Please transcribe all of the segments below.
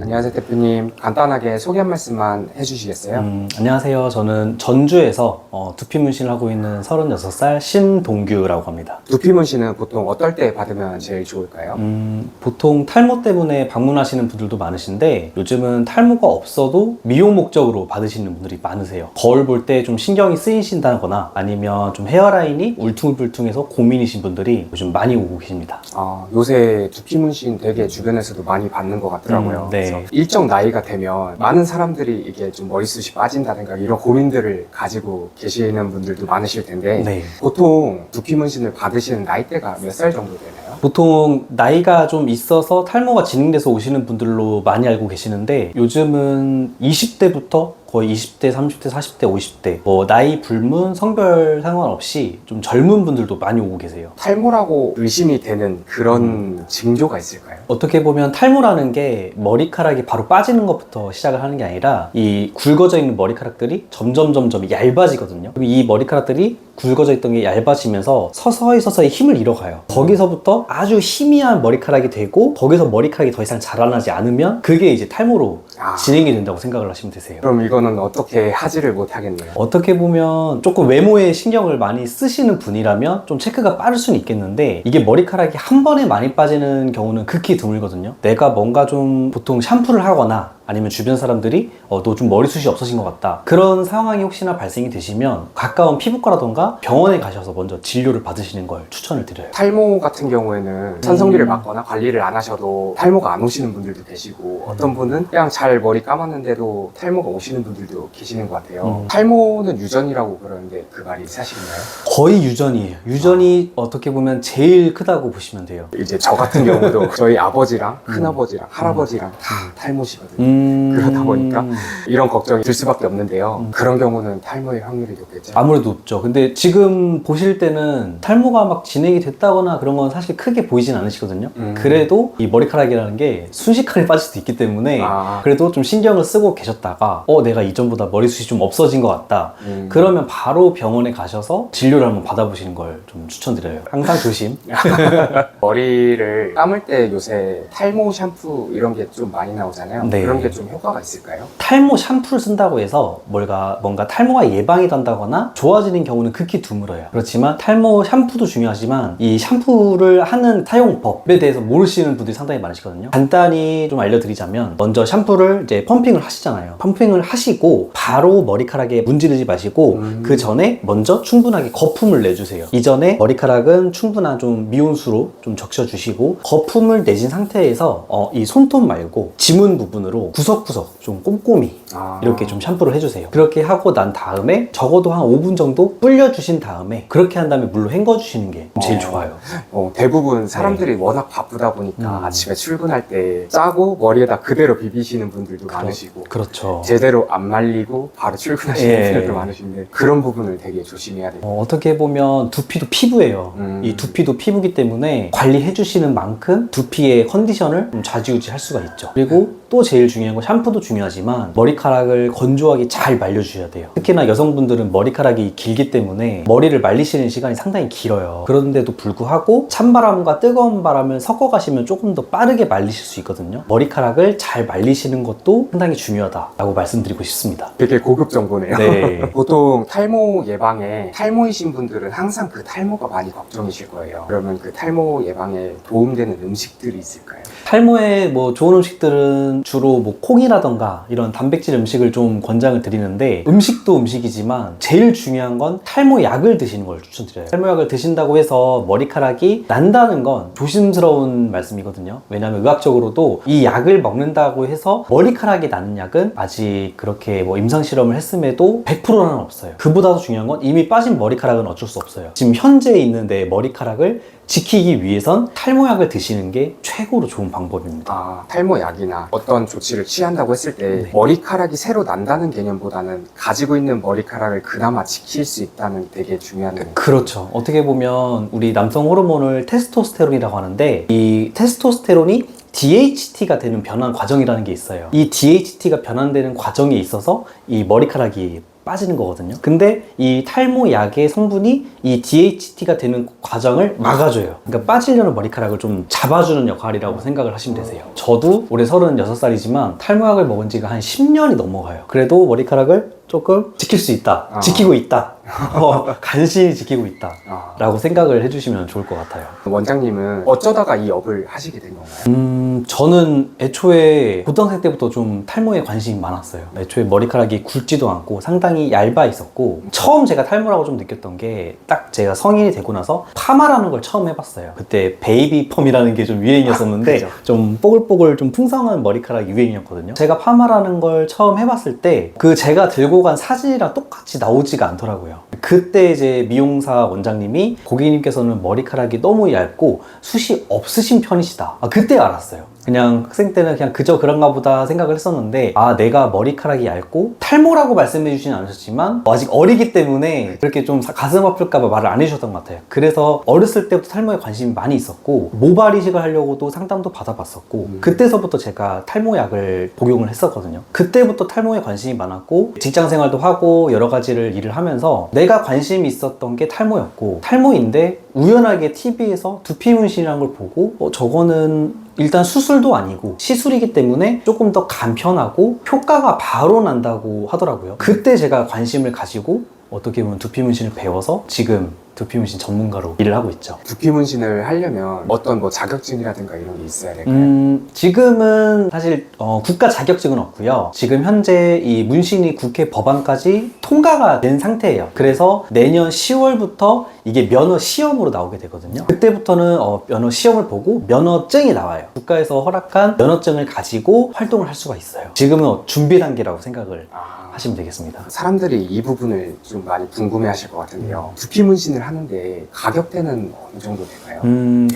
안녕하세요, 대표님. 간단하게 소개 한 말씀만 해주시겠어요? 안녕하세요. 저는 전주에서 두피 문신을 하고 있는 36살 심동규라고 합니다. 두피 문신은 보통 어떨 때 받으면 제일 좋을까요? 보통 탈모 때문에 방문하시는 분들도 많으신데 요즘은 탈모가 없어도 미용 목적으로 받으시는 분들이 많으세요. 거울 볼 때 좀 신경이 쓰이신다거나 아니면 좀 헤어라인이 울퉁불퉁해서 고민이신 분들이 요즘 많이 오고 계십니다. 요새 두피 문신 되게 주변에서도 많이 받는 것 같더라고요. 네. 그래서 일정 나이가 되면 많은 사람들이 이게 좀 머리숱이 빠진다든가 이런 고민들을 가지고 계시는 분들도 많으실 텐데 네. 보통 두피 문신을 받으시는 나이대가 몇 살 정도 되나요? 보통 나이가 좀 있어서 탈모가 진행돼서 오시는 분들로 많이 알고 계시는데 요즘은 20대부터 거의 20대, 30대, 40대, 50대 뭐 나이 불문, 성별 상관없이 좀 젊은 분들도 많이 오고 계세요. 탈모라고 의심이 되는 그런 징조가 있을까요? 어떻게 보면 탈모라는 게 머리카락이 바로 빠지는 것부터 시작을 하는 게 아니라 이 굵어져 있는 머리카락들이 점점 얇아지거든요. 그럼 이 머리카락들이 굵어져 있던 게 얇아지면서 서서히 힘을 잃어가요. 거기서부터 아주 희미한 머리카락이 되고 거기서 머리카락이 더 이상 자라나지 않으면 그게 이제 탈모로 진행이 된다고 생각을 하시면 되세요. 그럼 이거는 어떻게 하지를 못하겠네요. 어떻게 보면 조금 외모에 신경을 많이 쓰시는 분이라면 좀 체크가 빠를 수는 있겠는데 이게 머리카락이 한 번에 많이 빠지는 경우는 극히 드물거든요. 내가 뭔가 좀 보통 샴푸를 하거나 아니면 주변 사람들이 너 좀 머리숱이 없어진 것 같다, 그런 상황이 혹시나 발생이 되시면 가까운 피부과라던가 병원에 가셔서 먼저 진료를 받으시는 걸 추천을 드려요. 탈모 같은 경우에는 산성비를 맞거나 관리를 안 하셔도 탈모가 안 오시는 분들도 계시고 어떤 분은 그냥 잘 머리 감았는데도 탈모가 오시는 분들도 계시는 것 같아요. 탈모는 유전이라고 그러는데 그 말이 사실인가요? 거의 유전이에요. 유전이 어떻게 보면 제일 크다고 보시면 돼요. 이제 저 같은 경우도 저희 아버지랑 큰아버지랑 할아버지랑 다 탈모시거든요. 그러다 보니까 이런 걱정이 들 수밖에 없는데요. 그런 경우는 탈모의 확률이 높겠죠? 아무래도 높죠. 근데 지금 보실 때는 탈모가 막 진행이 됐다거나 그런 건 사실 크게 보이진 않으시거든요. 그래도 이 머리카락이라는 게 순식간에 빠질 수도 있기 때문에 그래도 좀 신경을 쓰고 계셨다가 내가 이전보다 머리숱이 좀 없어진 것 같다, 그러면 바로 병원에 가셔서 진료를 한번 받아보시는 걸 좀 추천드려요. 항상 조심. 머리를 감을 때 요새 탈모 샴푸 이런 게 좀 많이 나오잖아요. 네. 그런 게 좀 효과가 있을까요? 탈모 샴푸를 쓴다고 해서 뭔가 탈모가 예방이 된다거나 좋아지는 경우는 극히 드물어요. 그렇지만 탈모 샴푸도 중요하지만 이 샴푸를 하는 사용법에 대해서 모르시는 분들이 상당히 많으시거든요. 간단히 좀 알려드리자면 먼저 샴푸를 이제 펌핑을 하시잖아요. 펌핑을 하시고 바로 머리카락에 문지르지 마시고 그 전에 먼저 충분하게 거품을 내주세요. 이전에 머리카락은 충분한 좀 미온수로 좀 적셔주시고 거품을 내신 상태에서 이 손톱 말고 지문 부분으로 구석구석 좀 꼼꼼히 이렇게 좀 샴푸를 해주세요. 그렇게 하고 난 다음에 적어도 한 5분 정도 불려주신 다음에 그렇게 한 다음에 물로 헹궈주시는 게 제일 좋아요. 대부분 사람들이 워낙 바쁘다 보니까 아침에 출근할 때 짜고 머리에다 그대로 비비시는 분들도 많으시고 그렇죠. 제대로 안 말리고 바로 출근하시는 분들도 많으신데 그런 부분을 되게 조심해야 돼요. 어떻게 보면 두피도 피부예요. 이 두피도 피부기 때문에 관리해 주시는 만큼 두피의 컨디션을 좀 좌지우지 할 수가 있죠. 그리고 또 제일 중요한 건 샴푸도 중요하지만 머리카락을 건조하게 잘 말려주셔야 돼요. 특히나 여성분들은 머리카락이 길기 때문에 머리를 말리시는 시간이 상당히 길어요. 그런데도 불구하고 찬바람과 뜨거운 바람을 섞어 가시면 조금 더 빠르게 말리실 수 있거든요. 머리카락을 잘 말리시는 것도 상당히 중요하다라고 말씀드리고 싶습니다. 되게 고급 정보네요. 네. 보통 탈모 예방에 탈모이신 분들은 항상 그 탈모가 많이 걱정이실 거예요. 그러면 그 탈모 예방에 도움되는 음식들이 있을까요? 탈모에 좋은 음식들은 주로 콩이라던가 이런 단백질 음식을 좀 권장을 드리는데 음식도 음식이지만 제일 중요한 건 탈모약을 드시는 걸 추천드려요. 탈모약을 드신다고 해서 머리카락이 난다는 건 조심스러운 말씀이거든요. 왜냐하면 의학적으로도 이 약을 먹는다고 해서 머리카락이 나는 약은 아직 그렇게 임상실험을 했음에도 100%는 없어요. 그보다도 중요한 건 이미 빠진 머리카락은 어쩔 수 없어요. 지금 현재 있는 내 머리카락을 지키기 위해선 탈모약을 드시는 게 최고로 좋은 방법입니다. 탈모약이나 어떤 조치를 취한다고 했을 때 머리카락이 새로 난다는 개념보다는 가지고 있는 머리카락을 그나마 지킬 수 있다는 되게 중요한 그렇죠. 어떻게 보면 우리 남성 호르몬을 테스토스테론이라고 하는데 이 테스토스테론이 DHT가 되는 변환 과정이라는 게 있어요. 이 DHT가 변환되는 과정에 있어서 이 머리카락이 빠지는 거거든요. 근데 이 탈모 약의 성분이 이 DHT가 되는 과정을 막아줘요. 그러니까 빠지려는 머리카락을 좀 잡아주는 역할이라고 생각을 하시면 되세요. 저도 올해 36살이지만 탈모약을 먹은 지가 한 10년이 넘어가요. 그래도 머리카락을 조금 지킬 수 있다. 지키고 있다. 간신히 지키고 있다. 라고 생각을 해주시면 좋을 것 같아요. 원장님은 어쩌다가 이 업을 하시게 된 건가요? 저는 애초에 고등학생 때부터 좀 탈모에 관심이 많았어요. 애초에 머리카락이 굵지도 않고 상당히 얇아 있었고, 처음 제가 탈모라고 좀 느꼈던 게 딱 제가 성인이 되고 나서 파마라는 걸 처음 해봤어요. 그때 베이비 펌이라는 게 좀 유행이었었는데 좀 뽀글뽀글 좀 풍성한 머리카락 유행이었거든요. 제가 파마라는 걸 처음 해봤을 때 그 제가 들고 간 사진이랑 똑같이 나오지가 않더라고요. 그때 이제 미용사 원장님이 고객님께서는 머리카락이 너무 얇고 숱이 없으신 편이시다. 그때 알았어요. 그냥 학생 때는 그냥 그저 그런가 보다 생각을 했었는데, 내가 머리카락이 얇고 탈모라고 말씀해 주진 않으셨지만 아직 어리기 때문에 그렇게 좀 가슴 아플까봐 말을 안 해주셨던 것 같아요. 그래서 어렸을 때부터 탈모에 관심이 많이 있었고, 모발 이식을 하려고도 상담도 받아봤었고, 그때서부터 제가 탈모약을 복용을 했었거든요. 그때부터 탈모에 관심이 많았고, 직장 생활도 하고 여러 가지를 일을 하면서 내가 관심이 있었던 게 탈모였고, 탈모인데 우연하게 TV에서 두피 문신이라는 걸 보고 저거는 일단 수술도 아니고 시술이기 때문에 조금 더 간편하고 효과가 바로 난다고 하더라고요. 그때 제가 관심을 가지고 어떻게 보면 두피 문신을 배워서 지금 두피 문신 전문가로 일을 하고 있죠. 두피 문신을 하려면 어떤 뭐 자격증이라든가 이런 게 있어야 될까요? 지금은 사실 국가 자격증은 없고요. 지금 현재 이 문신이 국회 법안까지 통과가 된 상태예요. 그래서 내년 10월부터 이게 면허 시험으로 나오게 되거든요. 그때부터는 면허 시험을 보고 면허증이 나와요. 국가에서 허락한 면허증을 가지고 활동을 할 수가 있어요. 지금은 준비 단계라고 생각을 하시면 되겠습니다. 사람들이 이 부분을 좀 많이 궁금해 하실 것 같은데요. 두피 문신을 하는데 가격대는 어느 정도 될까요?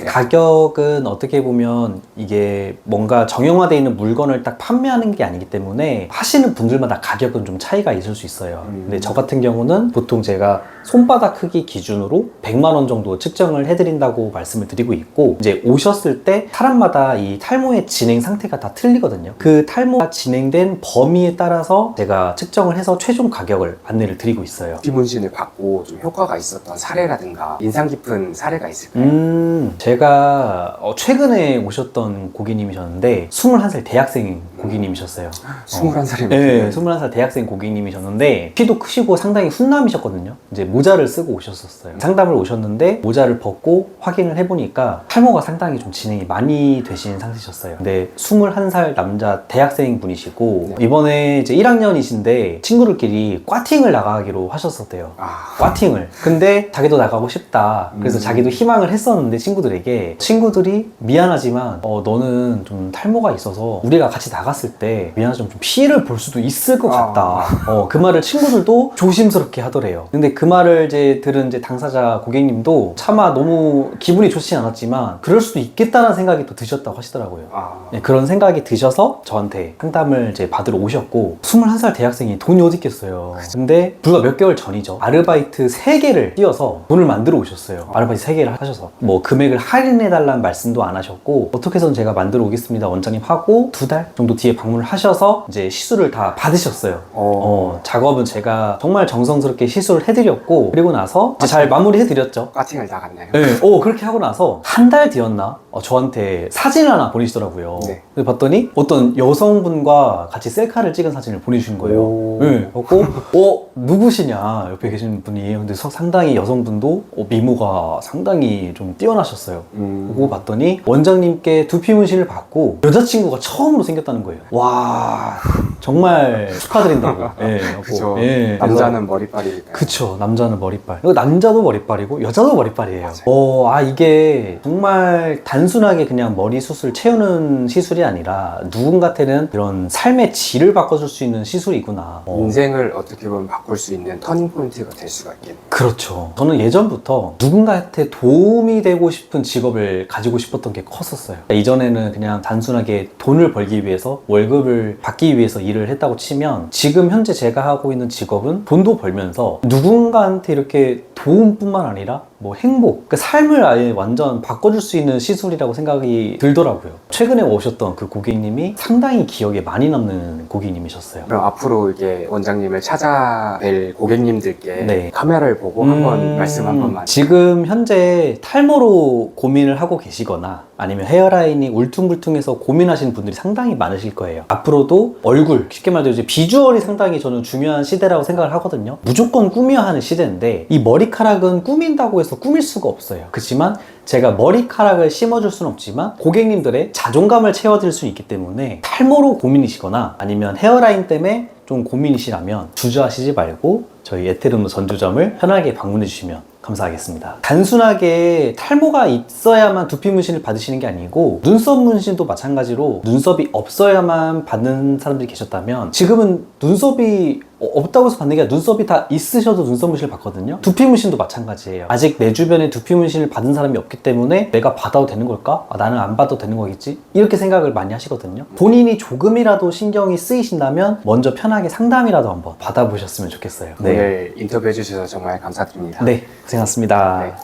가격은 어떻게 보면 이게 뭔가 정형화되어 있는 물건을 딱 판매하는 게 아니기 때문에 하시는 분들마다 가격은 좀 차이가 있을 수 있어요. 근데 저 같은 경우는 보통 제가 손바닥 크기 기준으로 100만 원 정도 측정을 해드린다고 말씀을 드리고 있고, 이제 오셨을 때 사람마다 이 탈모의 진행 상태가 다 틀리거든요. 그 탈모가 진행된 범위에 따라서 제가 측정을 해서 최종 가격을 안내를 드리고 있어요. 두피 문신을 받고 좀 효과가 있었던 사례라든가 인상 깊은 사례가 있을까요? 제가 최근에 오셨던 고객님이셨는데 21살 대학생 고객님이셨어요. 21살이면? 네, 21살 대학생 고객님이셨는데 키도 크시고 상당히 훈남이셨거든요. 이제 모자를 쓰고 오셨었어요. 상담을 오셨는데 모자를 벗고 확인을 해보니까 탈모가 상당히 좀 진행이 많이 되신 상태셨어요. 근데 21살 남자 대학생 분이시고 이번에 이제 1학년이신데 친구들끼리 꽈팅을 나가기로 하셨었대요. 꽈팅을. 근데 자기도 나가고 싶다. 그래서 자기도 희망을 했었는데 친구들이 미안하지만 너는 좀 탈모가 있어서 우리가 같이 나갔을 때 미안하지만 좀 피해를 볼 수도 있을 것 같다. 그 말을 친구들도 조심스럽게 하더래요. 근데 그 말을 이제 들은 이제 당사자 고객님도 차마 너무 기분이 좋지 않았지만 그럴 수도 있겠다는 생각이 또 드셨다고 하시더라고요. 네, 그런 생각이 드셔서 저한테 상담을 이제 받으러 오셨고, 21살 대학생이 돈이 어디 있겠어요. 근데 불과 몇 개월 전이죠. 아르바이트 3개를 띄워서 돈을 만들어 오셨어요. 아르바이트 3개를 하셔서 뭐 금액을 할인해달라는 말씀도 안 하셨고, 어떻게 해서든 제가 만들어 오겠습니다 원장님 하고 2달 정도 뒤에 방문을 하셔서 이제 시술을 다 받으셨어요. 작업은 제가 정말 정성스럽게 시술을 해드렸고, 그리고 나서 이제 잘 마무리해드렸죠. 꽈팅을 나갔나요? 네, 그렇게 하고 나서 한 달 뒤였나? 저한테 사진을 하나 보내시더라고요. 네. 그래서 봤더니 어떤 여성분과 같이 셀카를 찍은 사진을 보내주신 거예요. 네, 그래서 누구시냐 옆에 계신 분이. 근데 상당히 여성분도 미모가 상당히 좀 뛰어나셨어요. 그거 봤더니 원장님께 두피 문신을 받고 여자친구가 처음으로 생겼다는 거예요. 와, 정말 축하드린다고. 네, 그쵸. 네, 남자는 머리빨이니까요. 그쵸. 남자는 머리빨. 남자도 머리빨이고 여자도 머리빨이에요. 이게 정말 단순하게 그냥 머리 수술 채우는 시술이 아니라 누군가한테는 이런 삶의 질을 바꿔줄 수 있는 시술이구나. 인생을 어떻게 보면 바꿀 수 있는 터닝 포인트가 될 수가 있겠네요. 그렇죠. 저는 저는 예전부터 누군가한테 도움이 되고 싶은 직업을 가지고 싶었던 게 컸었어요. 이전에는 그냥 단순하게 돈을 벌기 위해서 월급을 받기 위해서 일을 했다고 치면 지금 현재 제가 하고 있는 직업은 돈도 벌면서 누군가한테 이렇게 도움뿐만 아니라 뭐 행복, 그 삶을 아예 완전 바꿔줄 수 있는 시술이라고 생각이 들더라고요. 최근에 오셨던 그 고객님이 상당히 기억에 많이 남는 고객님이셨어요. 그럼 앞으로 이게 원장님을 찾아뵐 고객님들께 네. 카메라를 보고 한번 말씀 한 번만. 지금 현재 탈모로 고민을 하고 계시거나 아니면 헤어라인이 울퉁불퉁해서 고민하시는 분들이 상당히 많으실 거예요. 앞으로도 얼굴, 쉽게 말해서 이제 비주얼이 상당히 저는 중요한 시대라고 생각을 하거든요. 무조건 꾸며야 하는 시대인데 이 머리카락은 꾸민다고 해서 꾸밀 수가 없어요. 그렇지만 제가 머리카락을 심어줄 수는 없지만 고객님들의 자존감을 채워드릴 수 있기 때문에 탈모로 고민이시거나 아니면 헤어라인 때문에 좀 고민이시라면 주저하시지 말고 저희 에테르노 전주점을 편하게 방문해 주시면 감사하겠습니다. 단순하게 탈모가 있어야만 두피 문신을 받으시는 게 아니고 눈썹 문신도 마찬가지로 눈썹이 없어야만 받는 사람들이 계셨다면 지금은 눈썹이 없다고 해서 받는 게 아니라 눈썹이 다 있으셔도 눈썹 문신을 받거든요. 두피 문신도 마찬가지예요. 아직 내 주변에 두피 문신을 받은 사람이 없기 때문에 내가 받아도 되는 걸까? 나는 안 받아도 되는 거겠지? 이렇게 생각을 많이 하시거든요. 본인이 조금이라도 신경이 쓰이신다면 먼저 편하게 상담이라도 한번 받아보셨으면 좋겠어요. 오늘 인터뷰해 주셔서 정말 감사드립니다. 네, 고생하셨습니다. 네.